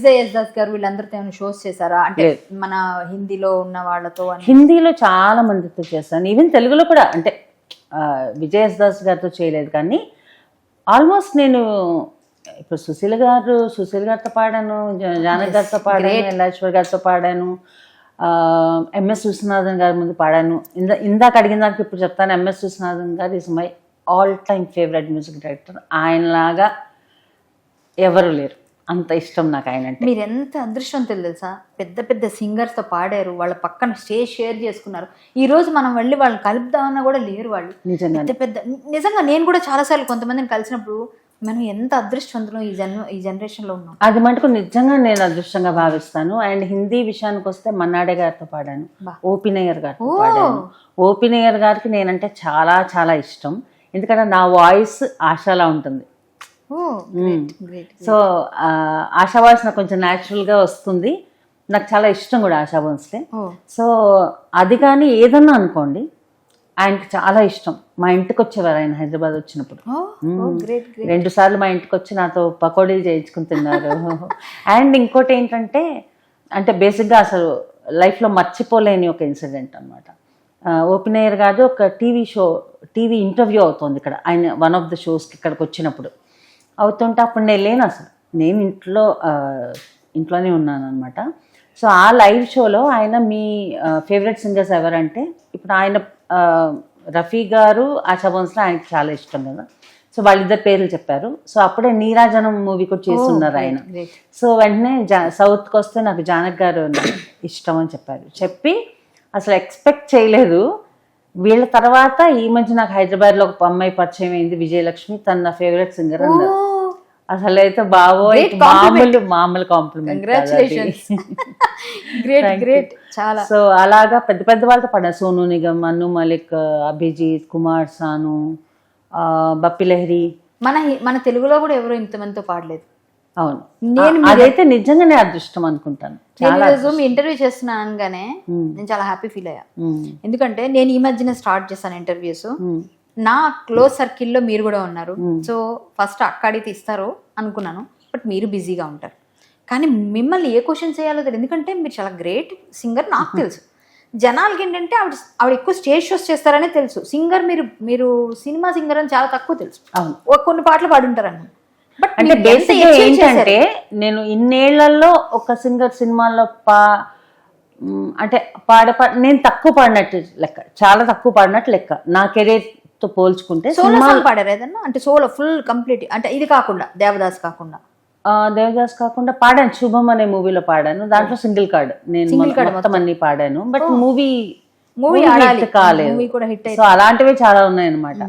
Vijay yes Das గారు వీళ్ళందరితో ఏమైనా షోస్ చేశారా? అంటే మన హిందీలో ఉన్న వాళ్ళతో. హిందీలో చాలా మందితో చేశాను, ఈవెన్ తెలుగులో కూడా. అంటే విజయ్ ఎస్ దాస్ గారితో చేయలేదు, కానీ ఆల్మోస్ట్ నేను ఇప్పుడు సుశీల్ గారితో పాడాను, జానకి గారితో పాడాను, ఎల్లాశ్వర్ గారితో పాడాను, ఎంఎస్ విశ్వనాథన్ గారి ముందు పాడాను. ఇందాక అడిగిన దానికి ఇప్పుడు చెప్తాను. ఎంఎస్ విశ్వనాథన్ గారు is my all time favourite music director. ఆయనలాగా ఎవరు లేరు, అంత ఇష్టం నాకు ఆయన అంటే. మీరు ఎంత అదృష్టవంతులు తెలుసా, పెద్ద పెద్ద సింగర్స్తో పాడారు, వాళ్ళ పక్కన స్టేజ్ షేర్ చేసుకున్నారు. ఈ రోజు మనం వెళ్ళి వాళ్ళని కలుపుదామన్నా కూడా లేరు వాళ్ళు. నిజంగా నేను కూడా చాలాసార్లు కొంతమందిని కలిసినప్పుడు మనం ఎంత అదృష్టవంతులు ఈ జనరేషన్లో ఉన్నాం. అది మటుకు నిజంగా నేను అదృష్టంగా భావిస్తాను. అండ్ హిందీ విషయానికి వస్తే మన్నాడే గారితో పాడాను, ఓపీ నయ్యర్ గారితో పాడాను. ఓపీ నయ్యర్ గారికి నేనంటే చాలా చాలా ఇష్టం, ఎందుకంటే నా వాయిస్ ఆశాలా ఉంటుంది. సో ఆశా వాయిస్ నాకు కొంచెం న్యాచురల్గా వస్తుంది, నాకు చాలా ఇష్టం కూడా ఆశా వాయిస్లే. సో అది కానీ ఏదన్నా అనుకోండి, ఆయనకి చాలా ఇష్టం. మా ఇంటికి వచ్చేవారు ఆయన హైదరాబాద్ వచ్చినప్పుడు. 2 సార్లు మా ఇంటికి వచ్చి నాతో పకోడీలు చేయించుకుని తిన్నారు. అండ్ ఇంకోటి ఏంటంటే, అంటే బేసిక్గా అసలు లైఫ్లో మర్చిపోలేని ఒక ఇన్సిడెంట్ అనమాట. ఓపీ నయ్యర్ గారు ఒక టీవీ ఇంటర్వ్యూ అవుతుంది ఇక్కడ, ఆయన వన్ ఆఫ్ ద షోస్కి ఇక్కడికి వచ్చినప్పుడు అవుతుంటే అప్పుడు నేను లేను, అసలు నేను ఇంట్లోనే ఉన్నాను అనమాట. సో ఆ లైవ్ షోలో ఆయన మీ ఫేవరెట్ సింగర్స్ ఎవరంటే, ఇప్పుడు ఆయన రఫీ గారు, ఆశా భోన్స్లే ఆయనకి చాలా ఇష్టం కదా. సో వాళ్ళిద్దరు పేర్లు చెప్పారు. సో అప్పుడే నీరాజనం మూవీ కూడా చేస్తున్నారు ఆయన. సో వెంటనే సౌత్కి వస్తే నాకు జానక్ గారు ఇష్టం అని చెప్పారు. చెప్పి అసలు ఎక్స్పెక్ట్ చేయలేదు. వీళ్ళ తర్వాత ఈ మధ్య నాకు హైదరాబాద్లో ఒక అమ్మాయి పరిచయం అయింది, విజయలక్ష్మి, తన నా ఫేవరెట్ సింగర్ అన్నారు. అసలు అయితే బాబోయ్, మామూలు కాంప్లిమెంట్. సో అలాగా పెద్ద పెద్ద వాళ్ళతో పడ్డాను. సోనూ నిగమ్, అను మలిక్, అభిజిత్, కుమార్ సాను, బప్పి లహరి. మన తెలుగులో కూడా ఎవరో ఇంతమందితో పాడలేదు. అవును, అదైతే నిజంగానే అదృష్టం అనుకుంటాను. మీ ఇంటర్వ్యూ చేస్తున్నాను అనగానే నేను చాలా హ్యాపీ ఫీల్ అయ్యా. ఎందుకంటే నేను ఈ మధ్యన స్టార్ట్ చేశాను ఇంటర్వ్యూస్. నా క్లోజ్ సర్కిల్లో మీరు కూడా ఉన్నారు. సో ఫస్ట్ అక్కడికి ఇస్తారు అనుకున్నాను, బట్ మీరు బిజీగా ఉంటారు. కానీ మిమ్మల్ని ఏ క్వశ్చన్ చేయాలో తెలియదు, ఎందుకంటే మీరు చాలా గ్రేట్ సింగర్ నాకు తెలుసు. జనాలకి ఏంటంటే ఆవిడ ఎక్కువ స్టేజ్ షోస్ చేస్తారనే తెలుసు. సింగర్ మీరు సినిమా సింగర్ అని చాలా తక్కువ తెలుసు. కొన్ని పాటలు పాడుంటారని. అంటే బేసిక్గా ఏంటంటే, నేను ఇన్నేళ్లలో ఒక సింగర్ సినిమాల్లో అంటే నేను తక్కువ పాడినట్టు లెక్క, చాలా తక్కువ పాడినట్టు లెక్క నా కెరీర్ తో పోల్చుకుంటే. సోలో సాంగ్ పాడారు ఏదన్నా? అంటే సోలో ఫుల్ కంప్లీట్, అంటే ఇది కాకుండా దేవదాస్ కాకుండా పాడాను. శుభం అనే మూవీలో పాడాను, దాంట్లో సింగిల్ కార్డ్ నేను మొత్తం అన్ని పాడాను. బట్ మూవీ కాలేదు. సో అలాంటివి చాలా ఉన్నాయన్నమాట.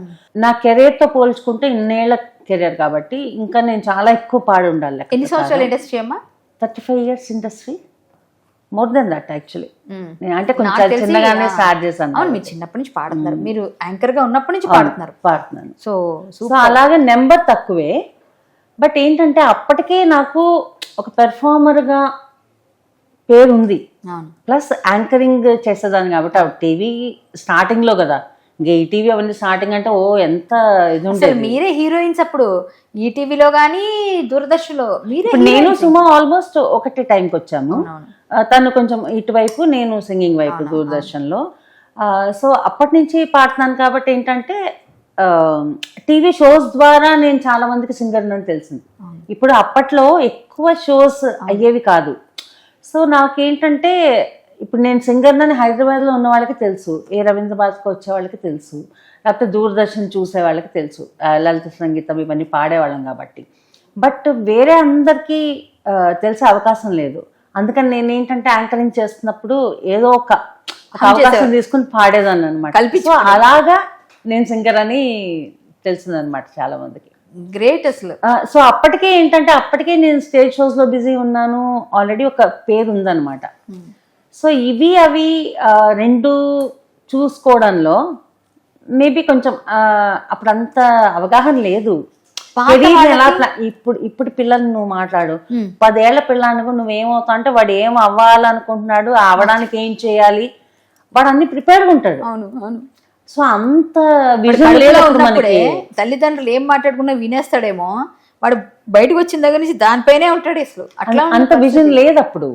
నా కెరీర్ తో పోల్చుకుంటే ఇన్నేళ్ల కెరీర్ కాబట్టి ఇంకా నేను చాలా ఎక్కువ పాడి ఉండాలి. ఎన్ని సంవత్సరాల ఇండస్ట్రీ అమ్మా? 35 years industry, more than that actually. అంటే కొంచెం చిన్నగానే స్టార్ట్ చేశాను. అవును, మీరు చిన్నప్పటి నుంచి పాడుతున్నారు, మీరు యాంకర్ గా ఉన్నప్పటి నుంచి పాడుతున్నాను. సో అలాగే నెంబర్ తక్కువే, బట్ ఏంటంటే అప్పటికే నాకు ఒక పెర్ఫార్మర్ గా పేరు ఉంది, ప్లస్ యాంకరింగ్ చేసేదాన్ని కాబట్టి. టీవీ స్టార్టింగ్ లో కదా, ఇంకా ఈటీవీ అవన్నీ స్టార్టింగ్ అంటే ఎంత ఇది ఉంటుంది. మీరే హీరోయిన్స్ అప్పుడు ఈటీవీలో కానీ దూరదర్శన్లో మీరే. నేను సుమా ఆల్మోస్ట్ ఒకటి టైంకి వచ్చాము, తను కొంచెం ఇటువైపు, నేను సింగింగ్ వైపు దూరదర్శన్లో. సో అప్పటి నుంచి పాడుతున్నాను కాబట్టి ఏంటంటే టీవీ షోస్ ద్వారా నేను చాలా మందికి సింగర్ అని తెలిసింది. ఇప్పుడు అప్పట్లో ఎక్కువ షోస్ అయ్యేవి కాదు. సో నాకేంటంటే ఇప్పుడు నేను సింగర్ అని హైదరాబాద్లో ఉన్న వాళ్ళకి తెలుసు, ఏ రవీంద్రబాద్కి వచ్చే వాళ్ళకి తెలుసు, లేకపోతే దూరదర్శన్ చూసే వాళ్ళకి తెలుసు, లలిత సంగీతం ఇవన్నీ పాడేవాళ్ళం కాబట్టి. బట్ వేరే అందరికీ తెలిసే అవకాశం లేదు. అందుకని నేను ఏంటంటే యాంకరింగ్ చేస్తున్నప్పుడు ఏదో ఒక అవకాశం తీసుకుని పాడేదాన్ని అనమాట. అలాగా నేను సింగర్ అని తెలిసిందనమాట చాలా మందికి. గ్రేట్ అసలు. సో అప్పటికే ఏంటంటే నేను స్టేజ్ షోస్ లో బిజీ ఉన్నాను, ఆల్రెడీ ఒక పేరు ఉందన్నమాట. సో ఇవి అవి రెండు చూసుకోవడంలో మేబీ కొంచెం అప్పుడంత అవగాహన లేదు. ఇప్పుడు పిల్లలు నువ్వు మాట్లాడు, 10 ఏళ్ల పిల్లానికి నువ్వేమవుతావు అంటే వాడు ఏం అవ్వాలనుకుంటున్నాడు, అవడానికి ఏం చేయాలి, వాడు అన్ని ప్రిపేర్గా ఉంటాడు. సో అంత తల్లిదండ్రులు ఏం మాట్లాడుకున్నా వినేస్తాడేమో, వాడు బయటకు వచ్చిన దగ్గర నుంచి దానిపైనే ఉంటాడు అసలు అట్లా అంత విజన్ లేదు అప్పుడు.